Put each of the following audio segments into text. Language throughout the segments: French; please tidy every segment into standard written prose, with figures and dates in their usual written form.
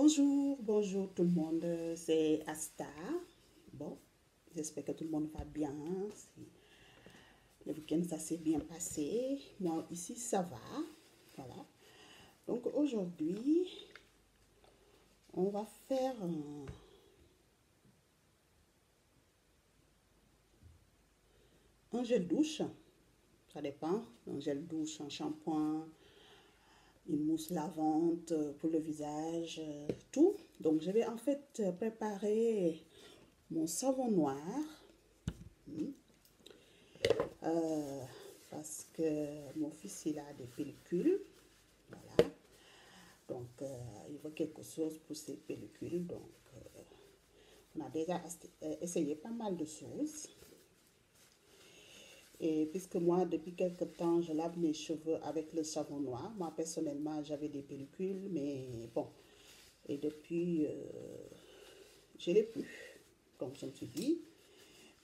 Bonjour tout le monde, c'est Asta. Bon, j'espère que tout le monde va bien. Le week-end, ça s'est bien passé. Moi, ici, ça va. Voilà. Donc, aujourd'hui, on va faire un gel douche. Ça dépend. Un gel douche, un shampoing, une mousse lavante pour le visage, tout. Donc, je vais en fait préparer mon savon noir. Euh, parce que mon fils, il a des pellicules. Voilà. Donc, il veut quelque chose pour ses pellicules. Donc, on a déjà essayé pas mal de choses. Et puisque moi, depuis quelque temps, je lave mes cheveux avec le savon noir. Moi, personnellement, j'avais des pellicules, mais bon. Et depuis, je ne l'ai plus. Donc, je me suis dit,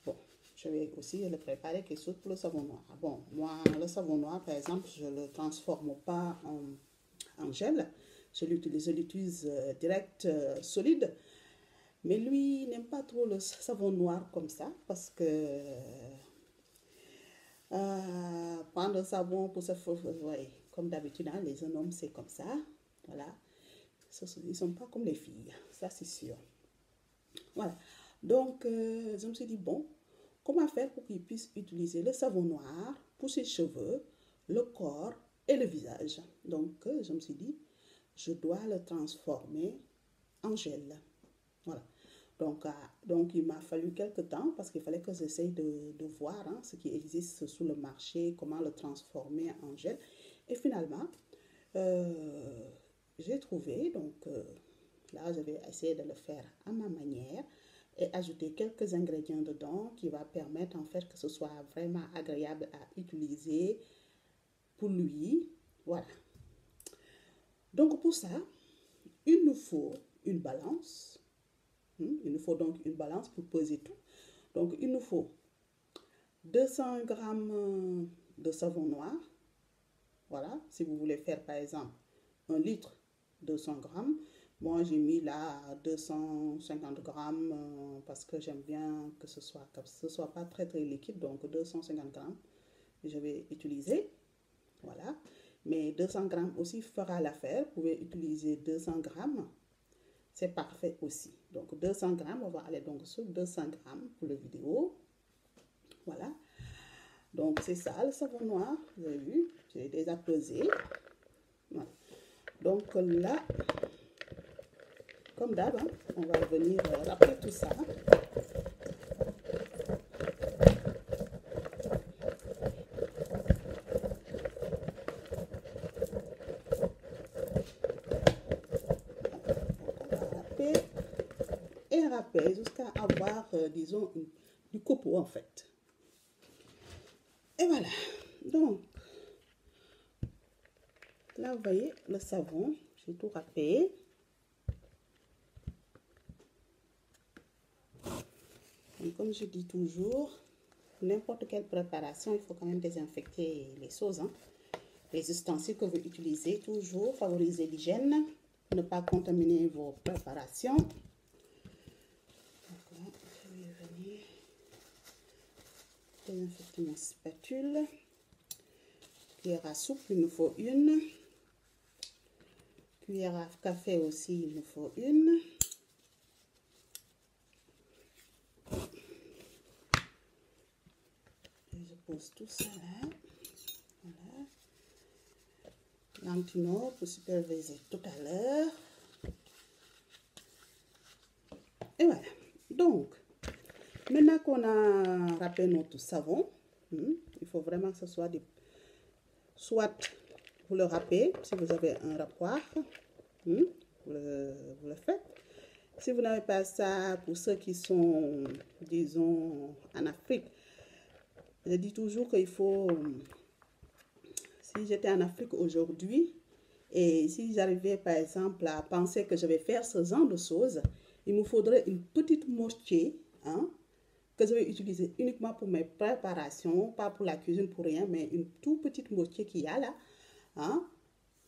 bon, je vais aussi le préparer quelque chose pour le savon noir. Bon, moi, le savon noir, par exemple, je ne le transforme pas en gel. Je l'utilise direct, solide. Mais lui, il n'aime pas trop le savon noir comme ça parce que prendre le savon pour se faire, ouais, comme d'habitude, hein, les hommes, c'est comme ça. Voilà. Ils ne sont pas comme les filles, ça c'est sûr. Voilà. Donc, je me suis dit, bon, comment faire pour qu'il puisse utiliser le savon noir pour ses cheveux, le corps et le visage. Donc, je me suis dit, je dois le transformer en gel. Voilà. Donc il m'a fallu quelques temps parce qu'il fallait que j'essaye de voir hein, ce qui existe sur le marché, comment le transformer en gel. Et finalement, j'ai trouvé, donc là, je vais essayer de le faire à ma manière et ajouter quelques ingrédients dedans qui va permettre en fait que ce soit vraiment agréable à utiliser pour lui. Voilà. Donc pour ça, il nous faut une balance. Il nous faut donc une balance pour peser tout. Donc il nous faut 200 grammes de savon noir. Voilà, si vous voulez faire par exemple 1 litre, 200 grammes. Moi j'ai mis là 250 grammes parce que j'aime bien que ce soit pas très très liquide. Donc 250 grammes je vais utiliser. Voilà, mais 200 grammes aussi fera l'affaire. Vous pouvez utiliser 200 grammes. C'est parfait aussi. Donc 200 grammes, on va aller donc sur 200 grammes pour la vidéo. Voilà. Donc c'est ça le savon noir, vous avez vu, j'ai déjà pesé. Voilà. Donc là, comme d'hab, hein, on va venir râper tout ça. Et râper jusqu'à avoir, disons, du copeau en fait. Et voilà. Donc, là, vous voyez, le savon, j'ai tout râpé. Donc, comme je dis toujours, n'importe quelle préparation, il faut quand même désinfecter les choses. Hein. Les ustensiles que vous utilisez, toujours favoriser l'hygiène, ne pas contaminer vos préparations. Donc là, je vais venir désinfecter ma spatule. Cuillère à soupe, il nous faut une. Cuillère à café aussi, il nous faut une. Et je pose tout ça là. Voilà. Lantino pour superviser tout à l'heure. Et voilà. Donc, maintenant qu'on a râpé notre savon, il faut vraiment que ce soit soit vous le râpez, si vous avez un râpoir, vous le faites. Si vous n'avez pas ça, pour ceux qui sont, disons, en Afrique, je dis toujours qu'il faut, si j'étais en Afrique aujourd'hui, et si j'arrivais par exemple à penser que je vais faire ce genre de choses, il me faudrait une petite moitié, hein, que je vais utiliser uniquement pour mes préparations, pas pour la cuisine, pour rien, mais une toute petite moitié qu'il y a là, hein,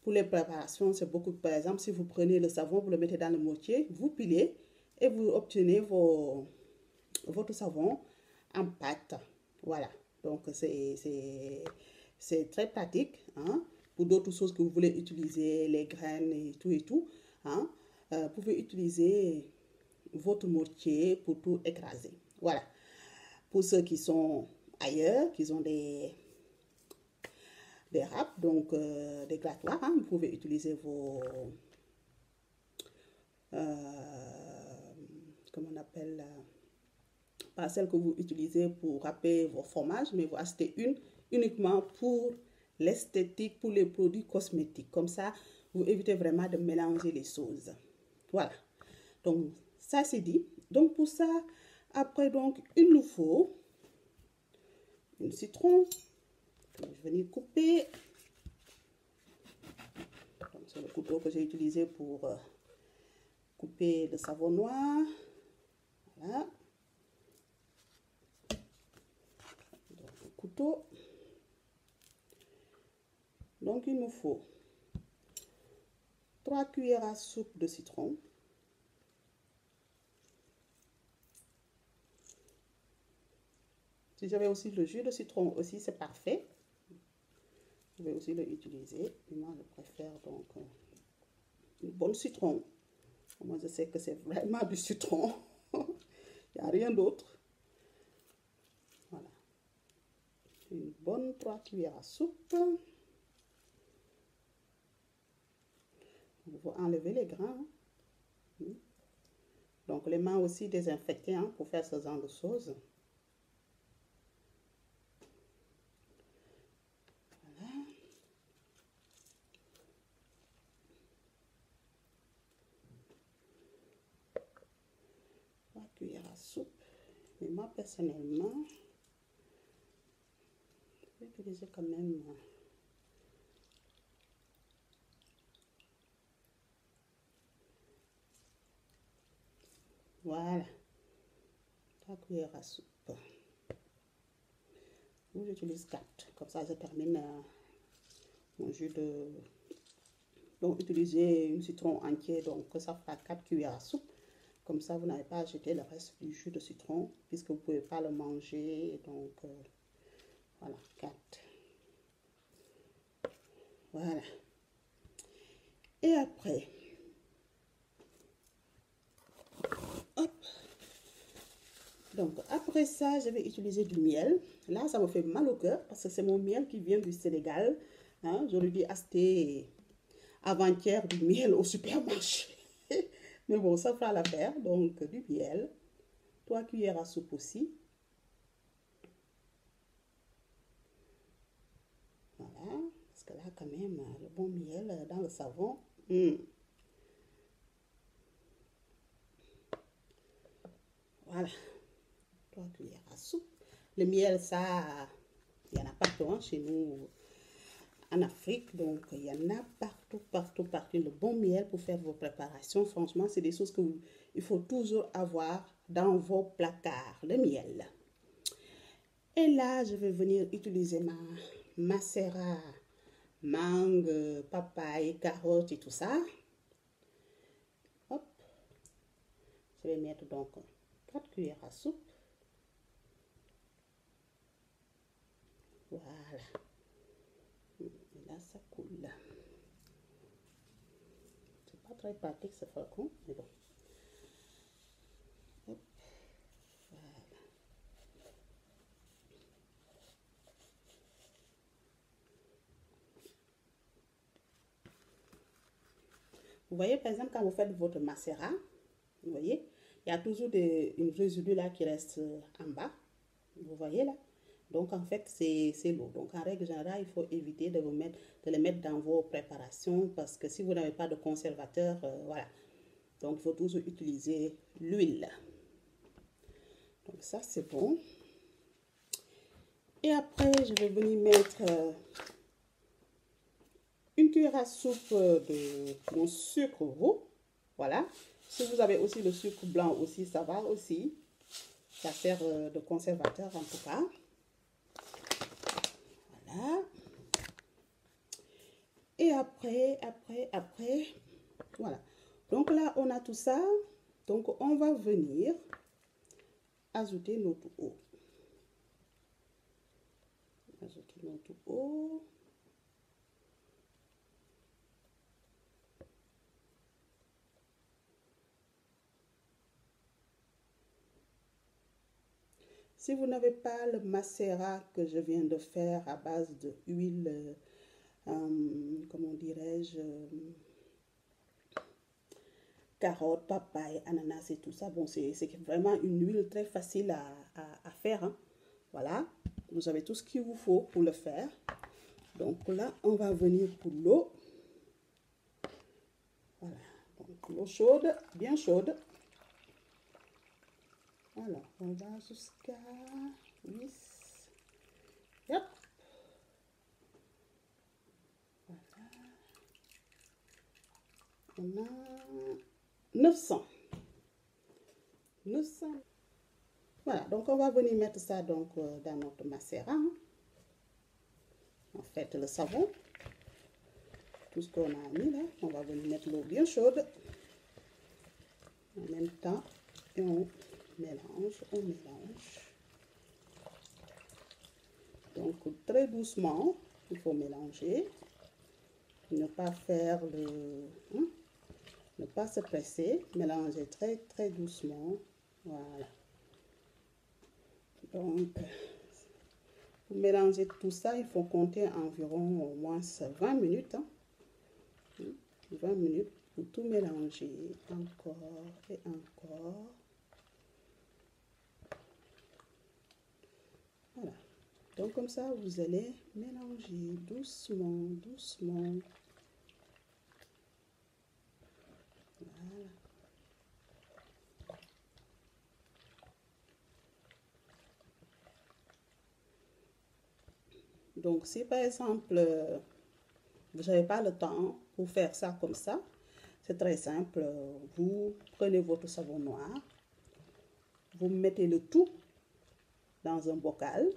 Pour les préparations, c'est beaucoup. Par exemple, si vous prenez le savon, vous le mettez dans le mortier, vous pilez et vous obtenez votre savon en pâte. Voilà. Donc, c'est très pratique. Hein. Pour d'autres choses que vous voulez utiliser, les graines et tout. Hein. Vous pouvez utiliser votre mortier pour tout écraser. Voilà. Pour ceux qui sont ailleurs, qui ont des râpes, donc des grattoirs, hein, vous pouvez utiliser vos, comment on appelle, pas celle que vous utilisez pour râper vos fromages, mais vous achetez une uniquement pour l'esthétique, pour les produits cosmétiques. Comme ça, vous évitez vraiment de mélanger les choses. Voilà. Donc, ça c'est dit. Donc, pour ça, après, donc, il nous faut un citron. Je vais venir couper. C'est le couteau que j'ai utilisé pour couper le savon noir. Voilà. Donc, le couteau. Donc, il nous faut 3 cuillères à soupe de citron. Si j'avais aussi le jus de citron aussi, c'est parfait. Je vais aussi l'utiliser. Moi, je préfère donc une bonne citron. Moi, je sais que c'est vraiment du citron. Il n'y a rien d'autre. Voilà. Une bonne 3 cuillères à soupe. Il faut enlever les grains. Donc, les mains aussi désinfectées hein, pour faire ce genre de choses. Voilà. 3 cuillères à soupe. Mais moi, personnellement, je vais utiliser quand même... Voilà. 3 cuillères à soupe. Ou j'utilise 4. Comme ça, je termine mon jus de... Donc, utilisez un citron entier. Donc, ça fera 4 cuillères à soupe. Comme ça, vous n'avez pas à jeter le reste du jus de citron. Puisque vous ne pouvez pas le manger. Donc, voilà, 4. Voilà. Et après... Hop. Donc, après ça, je vais utiliser du miel. Là, ça me fait mal au cœur parce que c'est mon miel qui vient du Sénégal. Hein? J'aurais dû acheter avant-hier du miel au supermarché. Mais bon, ça fera l'affaire. Donc, du miel. 3 cuillères à soupe aussi. Voilà. Parce que là, quand même, le bon miel dans le savon. Voilà. 3 cuillères à soupe. Le miel, ça, il y en a partout hein, chez nous en Afrique. Donc, il y en a partout, partout, partout. Le bon miel pour faire vos préparations. Franchement, c'est des choses qu'il faut toujours avoir dans vos placards. Le miel. Et là, je vais venir utiliser ma macérat, mangue, papaye, carotte et tout ça. Hop. Je vais mettre donc 4 cuillères à soupe. Voilà. Et là, ça coule. C'est pas très pratique ce flacon, mais bon. Hop. Voilà. Vous voyez, par exemple, quand vous faites votre macérat, vous voyez, il y a toujours une résidus là qui reste en bas. Vous voyez là? Donc, en fait, c'est l'eau. Donc, en règle générale, il faut éviter de les mettre dans vos préparations parce que si vous n'avez pas de conservateur, voilà. Donc, il faut toujours utiliser l'huile. Donc, ça, c'est bon. Et après, je vais venir mettre une cuillère à soupe de mon sucre roux. Voilà. Si vous avez aussi le sucre blanc aussi, ça va aussi. Ça sert de conservateur en tout cas. Voilà. Et après, voilà. Donc là, on a tout ça. Donc, on va venir ajouter notre eau. Ajouter notre eau. Si vous n'avez pas le macérat que je viens de faire à base de huile, comment dirais-je, carottes, papaye, ananas et tout ça, bon, c'est vraiment une huile très facile à faire. Hein. Voilà, vous avez tout ce qu'il vous faut pour le faire. Donc là, on va venir pour l'eau. Voilà, donc l'eau chaude, bien chaude. Alors, on va jusqu'à 8. Yep. Voilà. On a 900. Voilà, donc on va venir mettre ça donc dans notre macérat. Hein. En fait, le savon. Tout ce qu'on a mis là, on va venir mettre l'eau bien chaude. En même temps, et on mélange. Donc très doucement, il faut mélanger. Ne pas faire ne pas se presser. Mélanger très doucement. Voilà. Donc, pour mélanger tout ça, il faut compter environ au moins 20 minutes. Hein. 20 minutes pour tout mélanger. Encore et encore. Voilà. Donc comme ça, vous allez mélanger doucement. Voilà. Donc si par exemple, vous n'avez pas le temps pour faire ça comme ça, c'est très simple. Vous prenez votre savon noir, vous mettez le tout dans un bocal,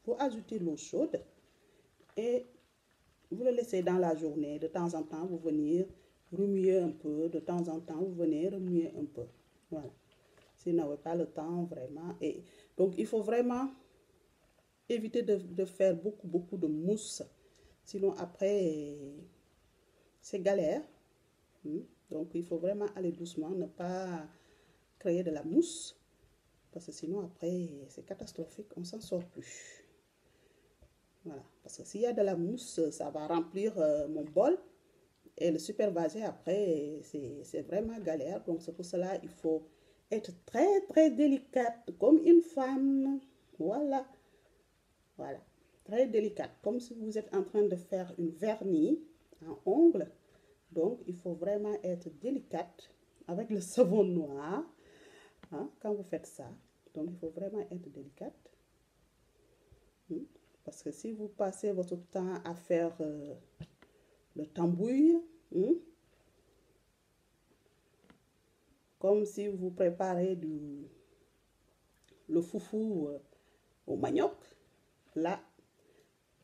vous ajoutez l'eau chaude et vous le laissez dans la journée. De temps en temps, vous venez remuer un peu. De temps en temps, vous venez remuer un peu. Voilà. Si vous n'avez pas le temps, vraiment. Et donc, il faut vraiment éviter de faire beaucoup de mousse. Sinon, après, c'est galère. Donc, il faut vraiment aller doucement, ne pas créer de la mousse. Parce que sinon, après, c'est catastrophique. On ne s'en sort plus. Voilà. Parce que s'il y a de la mousse, ça va remplir mon bol. Et le supervaser, après, c'est vraiment galère. Donc, c'est pour cela qu'il faut être très délicate, comme une femme. Voilà. Voilà. Très délicate. Comme si vous êtes en train de faire une vernis en ongle. Donc, il faut vraiment être délicate avec le savon noir. Hein, quand vous faites ça. Donc, il faut vraiment être délicate. Parce que si vous passez votre temps à faire le tambouille, comme si vous préparez le foufou au manioc, là,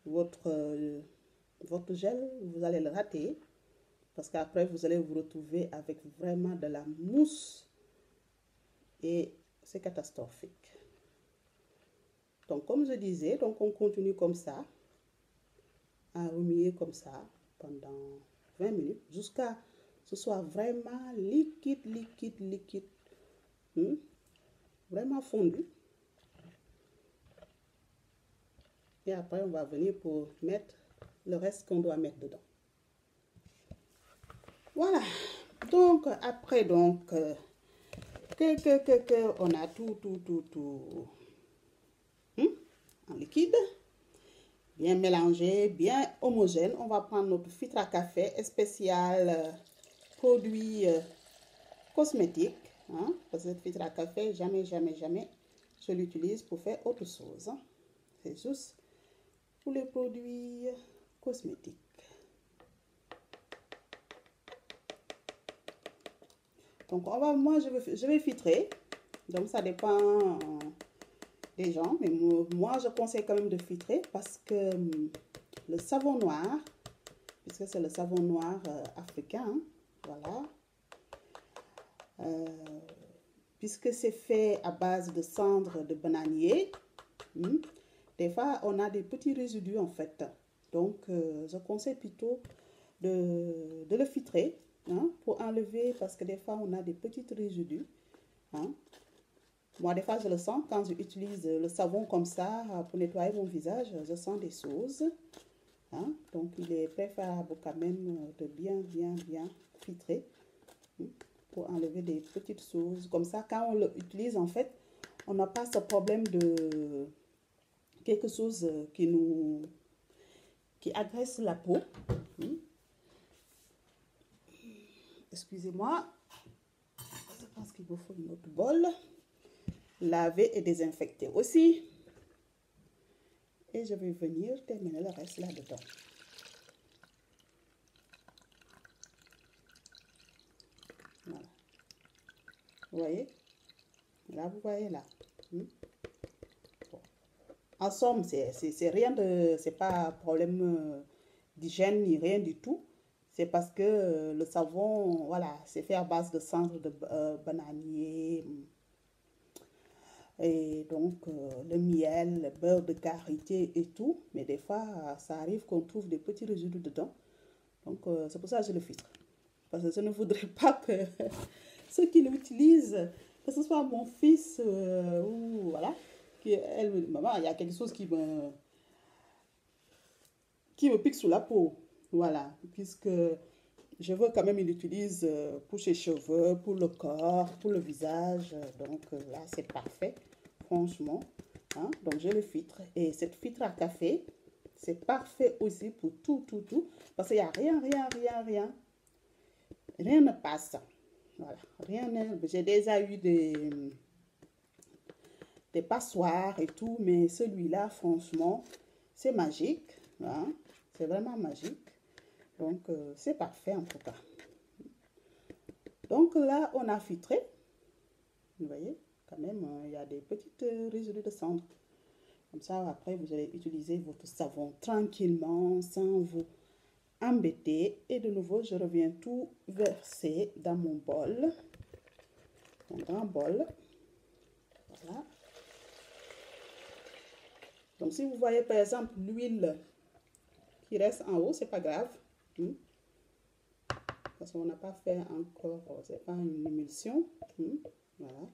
votre gel, vous allez le rater. Parce qu'après, vous allez vous retrouver avec vraiment de la mousse. Et c'est catastrophique. Donc, comme je disais, donc on continue comme ça, à remuer comme ça pendant 20 minutes, jusqu'à ce soit vraiment liquide, vraiment fondu. Et après, on va venir pour mettre le reste qu'on doit mettre dedans. Voilà. Donc, après, donc, on a tout en liquide, bien mélangé, bien homogène. On va prendre notre filtre à café spécial produit cosmétique. Hein, parce que ce filtre à café, jamais je l'utilise pour faire autre chose. Hein. C'est juste pour les produits cosmétiques. Donc, moi, je vais filtrer. Donc, ça dépend des gens. Mais moi, je conseille quand même de filtrer parce que le savon noir, puisque c'est le savon noir africain, hein, voilà. Puisque c'est fait à base de cendres de bananier, des fois on a des petits résidus en fait. Donc je conseille plutôt de le filtrer, hein, pour enlever, parce que des fois on a des petits résidus, hein. Moi, des fois, je le sens quand j'utilise le savon comme ça pour nettoyer mon visage, je sens des choses, hein. Donc, il est préférable quand même de bien filtrer, hein, pour enlever des petites choses. Comme ça, quand on l'utilise, en fait, on n'a pas ce problème de quelque chose qui agresse la peau. Hein. Excusez-moi, je pense qu'il vous faut une autre bol. Laver et désinfecter aussi. Et je vais venir terminer le reste là-dedans. Voilà. Vous voyez? Là, vous voyez là. Bon. En somme, c'est rien de... C'est pas problème d'hygiène ni rien du tout. C'est parce que le savon, voilà, c'est fait à base de cendres de bananier. Et donc, le miel, le beurre de karité et tout. Mais des fois, ça arrive qu'on trouve des petits résidus dedans. Donc, c'est pour ça que je le filtre. Parce que je ne voudrais pas que ceux qui l'utilisent, que ce soit mon fils ou voilà, elle me dit, maman, il y a quelque chose qui me pique sous la peau. Voilà, puisque je veux quand même l'utilise pour ses cheveux, pour le corps, pour le visage. Donc là, c'est parfait, franchement. Hein? Donc je le filtre. Et cette filtre à café, c'est parfait aussi pour tout. Parce qu'il n'y a rien. Rien ne passe. Voilà, rien ne... J'ai déjà eu des passoires et tout, mais celui-là, franchement, c'est magique. Hein? C'est vraiment magique. Donc, c'est parfait en tout cas. Donc là, on a filtré. Vous voyez, quand même, il y a des petites résidus de cendre. Comme ça, après, vous allez utiliser votre savon tranquillement, sans vous embêter. Et de nouveau, je reviens tout verser dans mon bol. Un grand bol. Voilà. Donc, si vous voyez, par exemple, l'huile qui reste en haut, c'est pas grave. Parce qu'on n'a pas fait encore, c'est pas une émulsion. Voilà.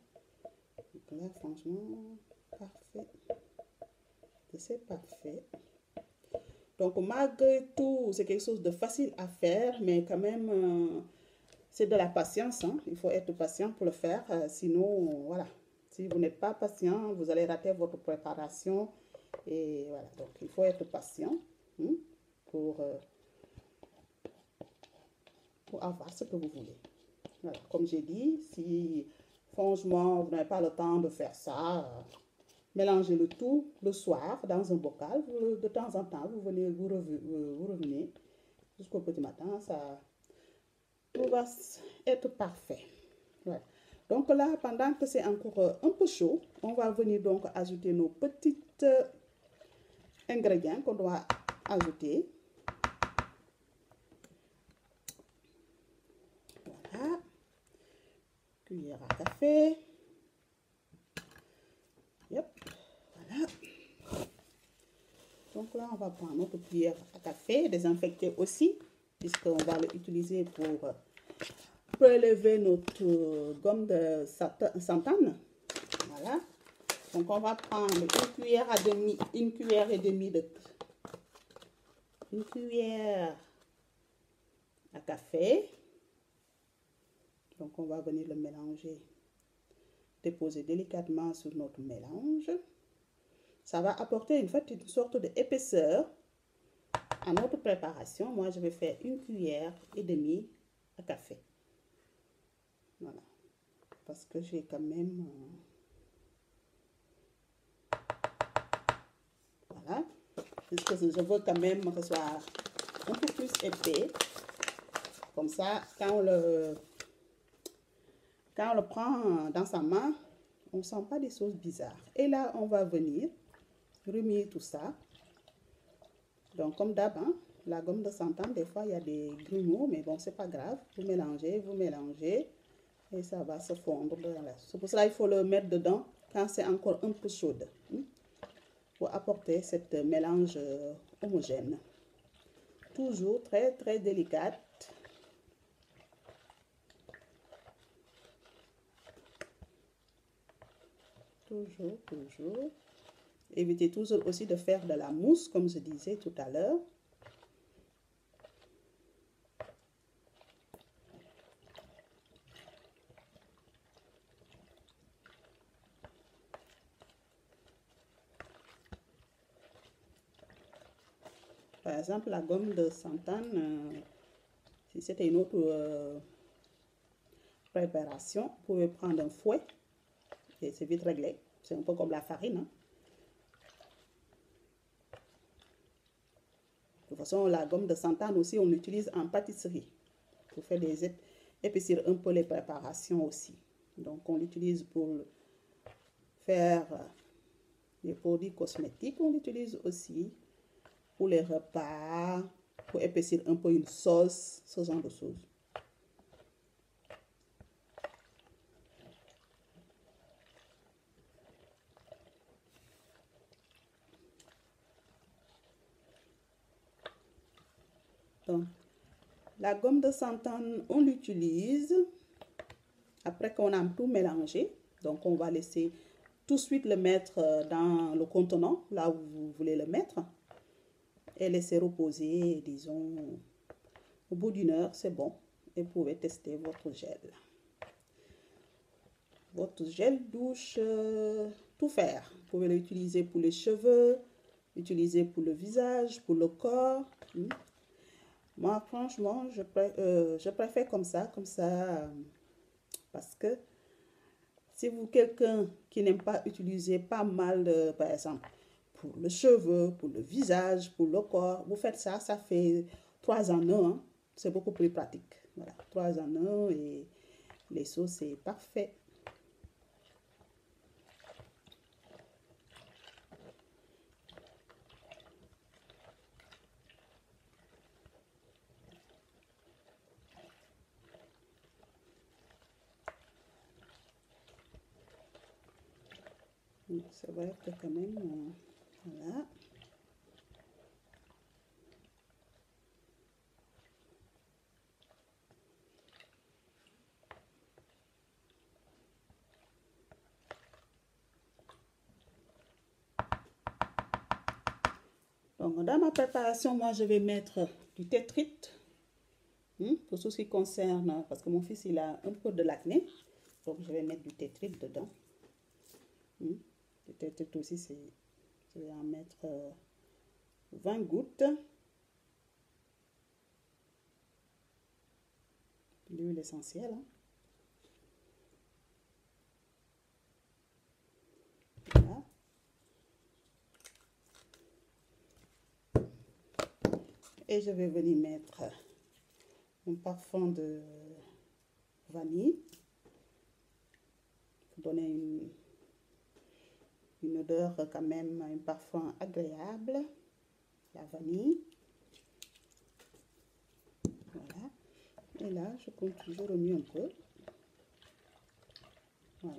Donc là, franchement, parfait. C'est parfait. Donc, malgré tout, c'est quelque chose de facile à faire, mais quand même, c'est de la patience. Hein. Il faut être patient pour le faire. Sinon, voilà. Si vous n'êtes pas patient, vous allez rater votre préparation. Et voilà. Donc, il faut être patient pour avoir ce que vous voulez. Voilà. Comme j'ai dit, si franchement, vous n'avez pas le temps de faire ça, mélangez le tout le soir dans un bocal. De temps en temps, vous revenez jusqu'au petit matin. Ça tout va être parfait. Voilà. Donc là, pendant que c'est encore un peu chaud, on va venir donc ajouter nos petits ingrédients qu'on doit ajouter. Voilà. Cuillère à café. Yep. Voilà. Donc là, on va prendre notre cuillère à café, désinfecter aussi, puisqu'on va l'utiliser pour prélever notre gomme de santane. Voilà. Donc on va prendre une cuillère à café. Donc on va venir le mélanger, déposer délicatement sur notre mélange. Ça va apporter une sorte d'épaisseur à notre préparation. Moi, je vais faire 1,5 cuillère à café. Voilà. Parce que j'ai quand même... voilà. Parce que je veux quand même que ce soit un peu plus épais. Comme ça, quand on le prend dans sa main, on ne sent pas des choses bizarres. Et là, on va venir remuer tout ça. Donc, comme d'hab, hein, la gomme de santan, des fois, il y a des grumeaux, mais bon, c'est pas grave. Vous mélangez, et ça va se fondre dans la... C'est pour cela qu'il faut le mettre dedans quand c'est encore un peu chaude, pour apporter cette mélange homogène. Toujours très, très délicate. Toujours, toujours. Évitez toujours aussi de faire de la mousse, comme je disais tout à l'heure. Par exemple, la gomme de santan, si c'était une autre préparation, vous pouvez prendre un fouet et c'est vite réglé. C'est un peu comme la farine. Hein. De toute façon, la gomme de santan aussi, on l'utilise en pâtisserie pour faire des épaissir un peu les préparations aussi. Donc, on l'utilise pour faire des produits cosmétiques. On l'utilise aussi pour les repas, pour épaissir un peu une sauce, ce genre de choses. Donc, la gomme de santan, on l'utilise après qu'on a tout mélangé. Donc, on va laisser tout de suite le mettre dans le contenant, là où vous voulez le mettre. Et laisser reposer, disons, au bout d'une heure, c'est bon. Et vous pouvez tester votre gel. Votre gel douche, tout faire. Vous pouvez l'utiliser pour les cheveux, l'utiliser pour le visage, pour le corps. Moi, franchement, je préfère comme ça, parce que si vous quelqu'un qui n'aime pas utiliser pas mal, par exemple, pour le cheveu, pour le visage, pour le corps, vous faites ça, ça fait 3 en 1. Hein. C'est beaucoup plus pratique. Voilà, 3 en 1 et les sauces, c'est parfait. Ça va être quand même, voilà. Donc, dans ma préparation, moi, je vais mettre du tétrit, pour tout ce qui concerne, parce que mon fils, il a un peu de l'acné, donc je vais mettre du tétrit dedans. Le tétrit aussi, je vais en mettre 20 gouttes. L'huile essentielle. Hein. Voilà. Et je vais venir mettre un parfum de vanille pour donner une odeur quand même, un parfum agréable. La vanille. Voilà. Et là, je continue, je remue un peu. Voilà.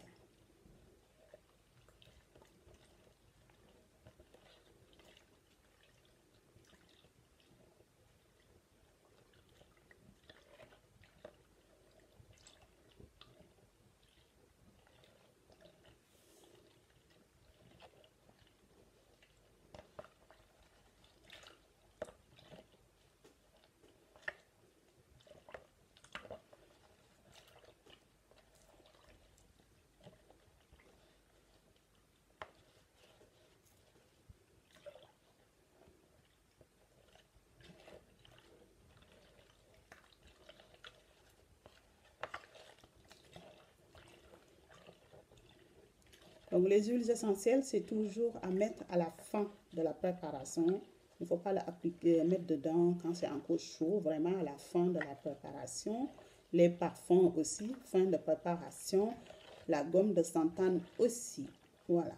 Donc, les huiles essentielles, c'est toujours à mettre à la fin de la préparation. Il ne faut pas l'appliquer, mettre dedans quand c'est encore chaud, vraiment à la fin de la préparation. Les parfums aussi, fin de préparation. La gomme de santan aussi. Voilà.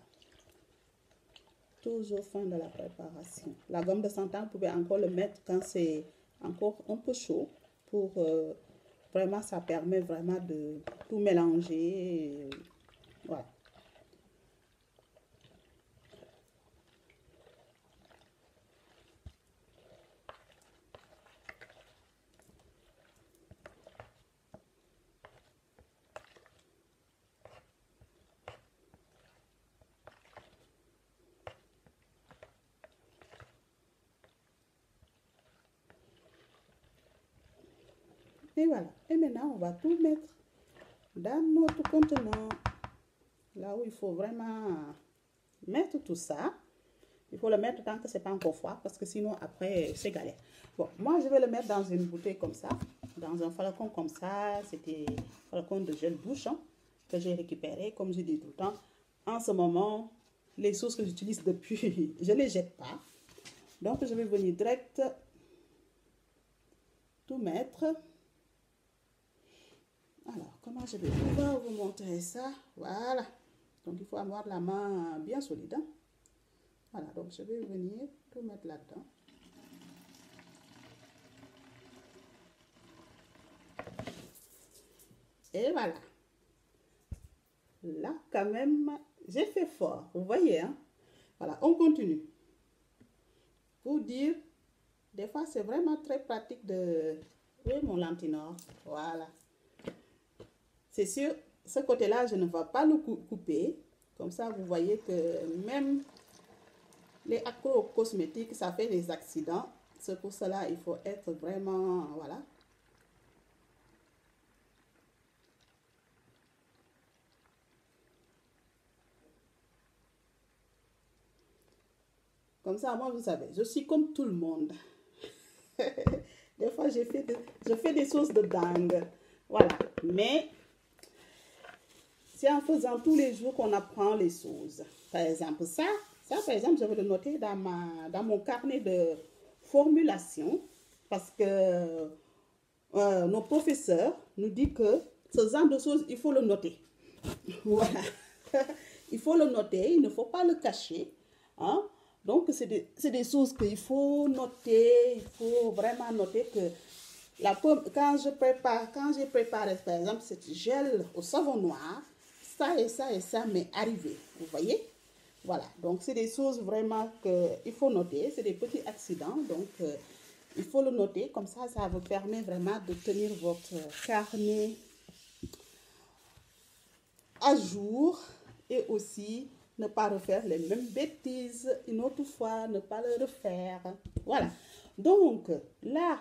Toujours fin de la préparation. La gomme de santan, vous pouvez encore le mettre quand c'est encore un peu chaud pour vraiment, ça permet vraiment de tout mélanger. Voilà. Et voilà. Et maintenant, on va tout mettre dans notre contenant. Là où il faut vraiment mettre tout ça. Il faut le mettre tant que ce n'est pas encore froid parce que sinon après c'est galère. Bon, moi je vais le mettre dans une bouteille comme ça, dans un flacon comme ça. C'était un flacon de gel douche que j'ai récupéré, comme je dis tout le temps. En ce moment, les sauces que j'utilise depuis, je ne les jette pas. Donc je vais venir direct tout mettre. Alors, comment je vais pouvoir vous montrer ça? Voilà. Donc il faut avoir la main bien solide. Voilà, donc je vais venir tout mettre là-dedans. Et voilà. Là, quand même, j'ai fait fort. Vous voyez, hein? Voilà, on continue. Pour dire, des fois, c'est vraiment très pratique de... Oui, mon lentinoir. Voilà. C'est sûr, ce côté-là, je ne vais pas le couper. Comme ça, vous voyez que même les accros cosmétiques, ça fait des accidents. C'est pour cela il faut être vraiment... Voilà. Comme ça, moi, vous savez, je suis comme tout le monde. Des fois, je fais des choses de dingue. Voilà. Mais c'est en faisant tous les jours qu'on apprend les choses. Par exemple, ça par exemple, je vais le noter dans mon carnet de formulation parce que nos professeurs nous disent que ce genre de choses, il faut le noter. Voilà. Il faut le noter, il ne faut pas le cacher. Hein? Donc, c'est des choses qu'il faut noter, il faut vraiment noter que quand j'ai préparé, par exemple, cette gel au savon noir, ça et ça et ça m'est arrivé. Vous voyez? Voilà. Donc, c'est des choses vraiment qu'il faut noter. C'est des petits accidents. Donc, il faut le noter. Comme ça vous permet vraiment de tenir votre carnet à jour et aussi ne pas refaire les mêmes bêtises une autre fois, ne pas le refaire. Voilà. Donc, là,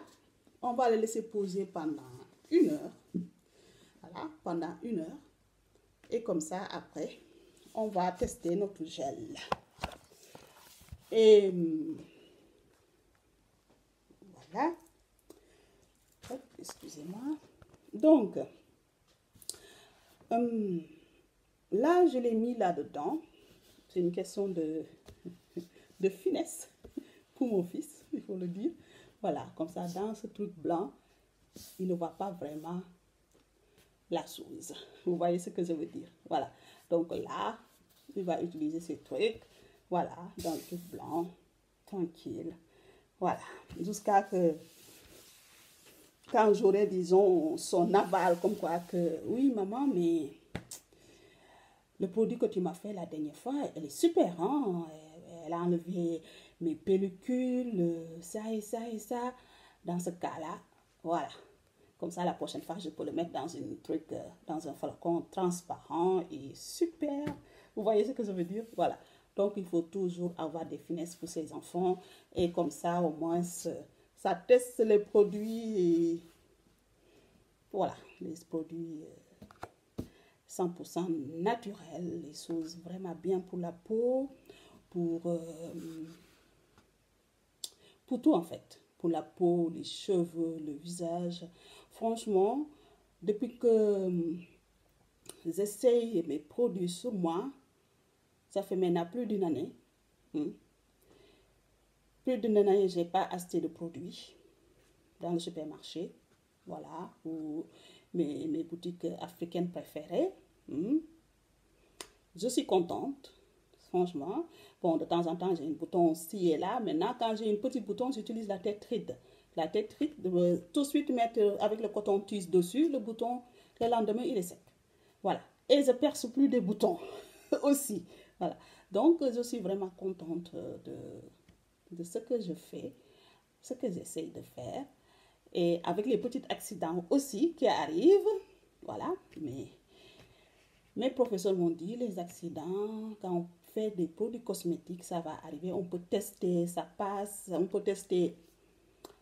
on va le laisser poser pendant 1 heure. Voilà, pendant 1 heure. Et comme ça, après, on va tester notre gel. Et voilà. Hop, excusez-moi. Donc, là, je l'ai mis là-dedans. C'est une question de finesse pour mon fils, il faut le dire. Voilà, comme ça, dans ce truc blanc, il ne voit pas vraiment la chose. Vous voyez ce que je veux dire? Voilà. Donc là, il va utiliser ce truc. Voilà, dans le truc blanc, tranquille. Voilà, jusqu'à que, quand j'aurai, disons, son aval, comme quoi que, oui, maman, mais le produit que tu m'as fait la dernière fois, elle est super, hein? Elle a enlevé mes pellicules, ça et ça et ça. Dans ce cas-là, voilà. Comme ça, la prochaine fois, je peux le mettre dans dans un flacon transparent et super. Vous voyez ce que je veux dire? Voilà. Donc, il faut toujours avoir des finesses pour ses enfants. Et comme ça, au moins, ça teste les produits. Et voilà, les produits 100% naturels, les choses vraiment bien pour la peau, pour tout en fait. Pour la peau, les cheveux, le visage. Franchement, depuis que j'essaye mes produits sur moi, ça fait maintenant plus d'une année. Plus d'une année, je n'ai pas acheté de produits dans le supermarché. Voilà, ou mes boutiques africaines préférées. Je suis contente. franchement. Bon, de temps en temps, j'ai un bouton ci et là. Maintenant, quand j'ai un petit bouton, j'utilise la tête ride. La tête ride, tout de suite mettre avec le coton-tige dessus, le bouton, le lendemain, il est sec. Voilà. Et je perce plus des boutons aussi. Voilà. Donc, je suis vraiment contente de ce que je fais, ce que j'essaye de faire. Et avec les petits accidents aussi qui arrivent, voilà. Mais mes professeurs m'ont dit, les accidents, quand on fait des produits cosmétiques, ça va arriver. On peut tester, ça passe. On peut tester,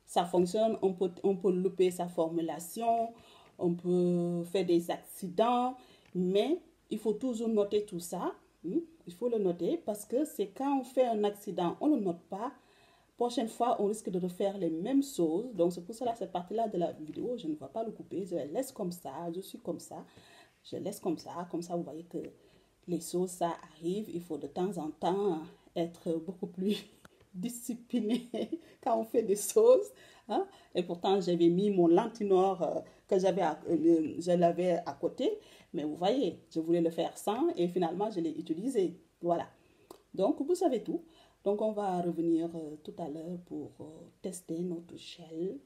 ça fonctionne. On peut louper sa formulation. On peut faire des accidents. Mais il faut toujours noter tout ça. Il faut le noter parce que c'est quand on fait un accident, on ne le note pas. Prochaine fois, on risque de refaire les mêmes choses. Donc, c'est pour cela, cette partie-là de la vidéo, je ne vais pas le couper. Je la laisse comme ça. Je suis comme ça. Je laisse comme ça. Comme ça, vous voyez que les choses, ça arrive. Il faut de temps en temps être beaucoup plus discipliné quand on fait des choses. Hein? Et pourtant, j'avais mis mon lentinor que je l'avais à côté. Mais vous voyez, je voulais le faire sans et finalement, je l'ai utilisé. Voilà. Donc, vous savez tout. Donc, on va revenir tout à l'heure pour tester notre gel,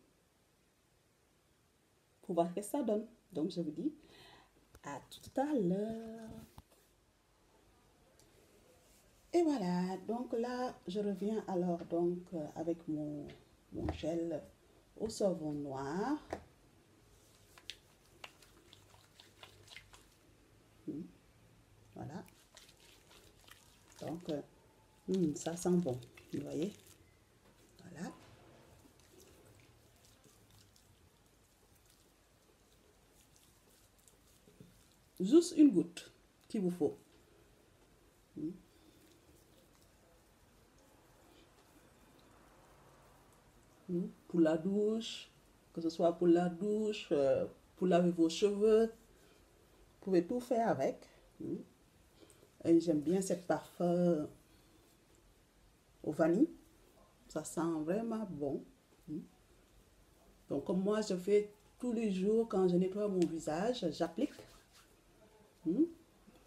pour voir ce que ça donne. Donc, je vous dis à tout à l'heure. Et voilà, donc là, je reviens alors donc avec mon gel au savon noir. Voilà. Donc, ça sent bon, vous voyez. Voilà. Juste une goutte qu'il vous faut. Pour la douche, que ce soit pour la douche, pour laver vos cheveux, vous pouvez tout faire avec. Et j'aime bien cette parfum au vanille. Ça sent vraiment bon. Donc, comme moi, je fais tous les jours quand je nettoie mon visage, j'applique.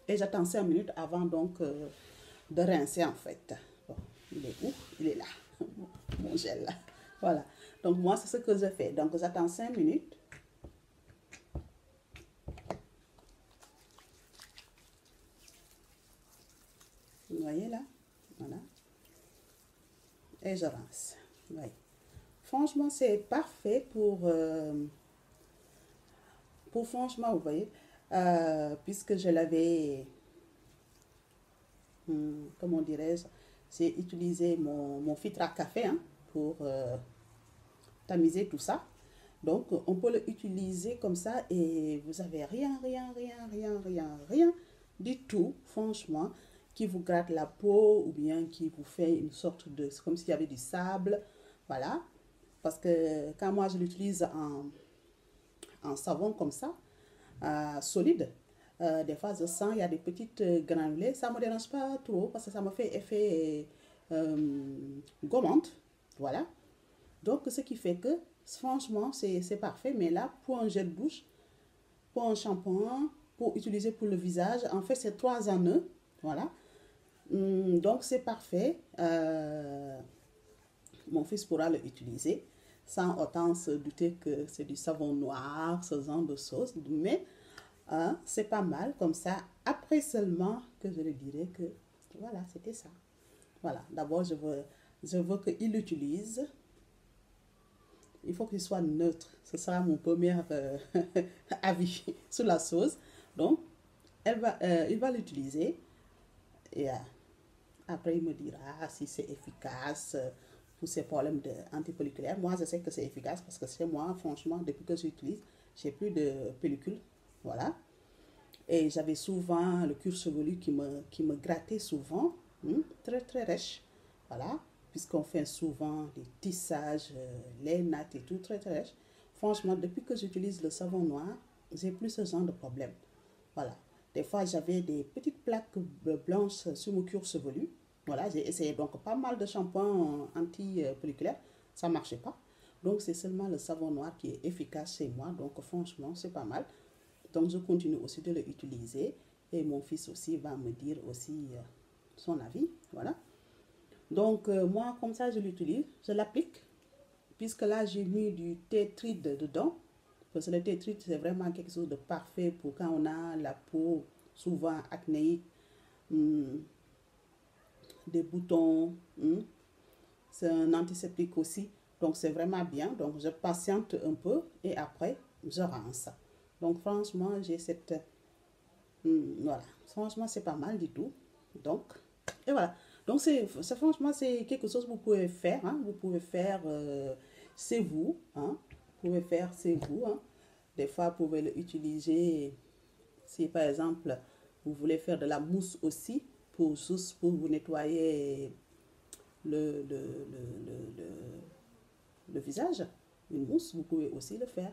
Et j'attends 5 minutes avant donc de rincer en fait. Bon, il est où? Il est là, mon gel là. Voilà. Donc, moi, c'est ce que je fais. Donc, j'attends 5 minutes. Vous voyez là? Voilà. Et je rince. Oui. Franchement, c'est parfait pour franchement, vous voyez, puisque je l'avais, comment dirais-je, j'ai utilisé mon filtre à café hein, pour tamiser tout ça. Donc, on peut l'utiliser comme ça et vous avez rien du tout, franchement, qui vous gratte la peau ou bien qui vous fait une sorte de, comme s'il y avait du sable. Voilà. Parce que quand moi je l'utilise en savon comme ça, solide, des fois je sens il y a des petites granulés. Ça ne me dérange pas trop parce que ça me fait effet gommante. Voilà. Donc, ce qui fait que, franchement, c'est parfait. Mais là, pour un gel de douche, pour un shampoing, pour utiliser pour le visage, en fait, c'est 3 en 1. Voilà. Donc, c'est parfait. Mon fils pourra l'utiliser sans autant se douter que c'est du savon noir, ce genre de choses. Mais c'est pas mal comme ça. Après seulement que je lui dirai que, voilà, c'était ça. Voilà. D'abord, je veux qu'il l'utilise. Il faut qu'il soit neutre. Ce sera mon premier avis sur la sauce. Donc, il va l'utiliser et après, il me dira si c'est efficace pour ces problèmes d'antipelliculaire. Moi, je sais que c'est efficace parce que chez moi, franchement, depuis que j'utilise, j'ai plus de pellicule. Voilà. Et j'avais souvent le cuir chevelu qui me grattait souvent. Très, très riche. Voilà. Puisqu'on fait souvent des tissages, les nattes et tout, très, très riche. Franchement, depuis que j'utilise le savon noir, j'ai plus ce genre de problème. Voilà. Des fois, j'avais des petites plaques blanches sur mon cuir chevelu. Voilà, j'ai essayé donc pas mal de shampoings anti-pelliculaires. Ça ne marchait pas. Donc, c'est seulement le savon noir qui est efficace chez moi. Donc, franchement, c'est pas mal. Donc, je continue aussi de l'utiliser. Et mon fils aussi va me dire aussi son avis. Voilà. Donc, moi, comme ça, je l'utilise, je l'applique. Puisque là, j'ai mis du thé trite dedans. Parce que le thé trite, c'est vraiment quelque chose de parfait pour quand on a la peau souvent acnéique, des boutons. C'est un antiseptique aussi. Donc, c'est vraiment bien. Donc, je patiente un peu et après, je rince. Donc, franchement, j'ai cette... voilà. Franchement, c'est pas mal du tout. Donc, et voilà. Donc, franchement, c'est quelque chose que vous pouvez faire. Hein. Vous pouvez faire, c'est vous. Hein. Vous pouvez faire, c'est vous. Hein. Des fois, vous pouvez l'utiliser si, par exemple, vous voulez faire de la mousse aussi, juste pour vous nettoyer le, le, le, le visage. Une mousse, vous pouvez aussi le faire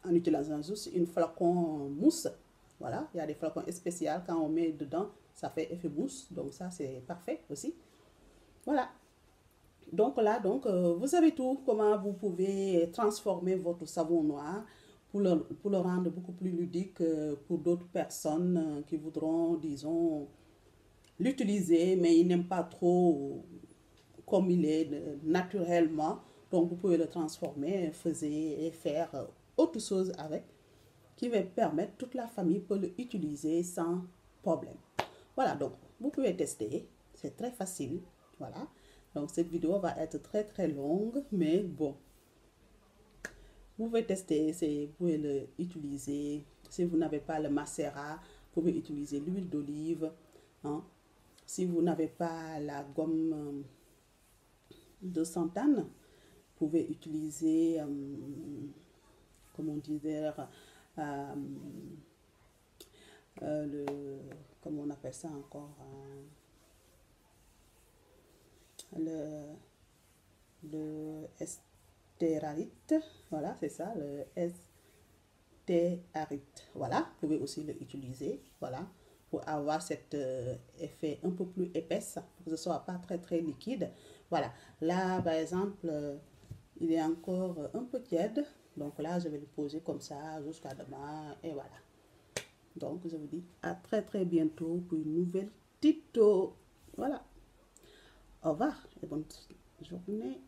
en utilisant juste une flacon mousse. Voilà, il y a des flacons spéciaux, quand on met dedans, ça fait effet mousse, donc ça c'est parfait aussi. Voilà, donc là, vous savez tout, comment vous pouvez transformer votre savon noir pour le rendre beaucoup plus ludique pour d'autres personnes qui voudront, disons, l'utiliser, mais ils n'aiment pas trop comme il est naturellement. Donc vous pouvez le transformer, faire autre chose avec, qui va permettre toute la famille peut l'utiliser sans problème. Voilà, donc vous pouvez tester, c'est très facile. Voilà, donc cette vidéo va être très très longue, mais bon, vous pouvez tester, vous pouvez l'utiliser. Si vous n'avez pas le macérat, vous pouvez utiliser l'huile d'olive. Hein. Si vous n'avez pas la gomme de santan, vous pouvez utiliser, comment dire, le, comment on appelle ça encore, le estérarite, voilà, c'est ça, le estérarite, voilà, vous pouvez aussi l'utiliser, voilà, pour avoir cet effet un peu plus épaisse, pour que ce ne soit pas très très liquide, voilà, là par exemple, il est encore un peu tiède, donc là je vais le poser comme ça jusqu'à demain, et voilà. Donc je vous dis à très très bientôt pour une nouvelle tuto, voilà. Au revoir et bonne journée.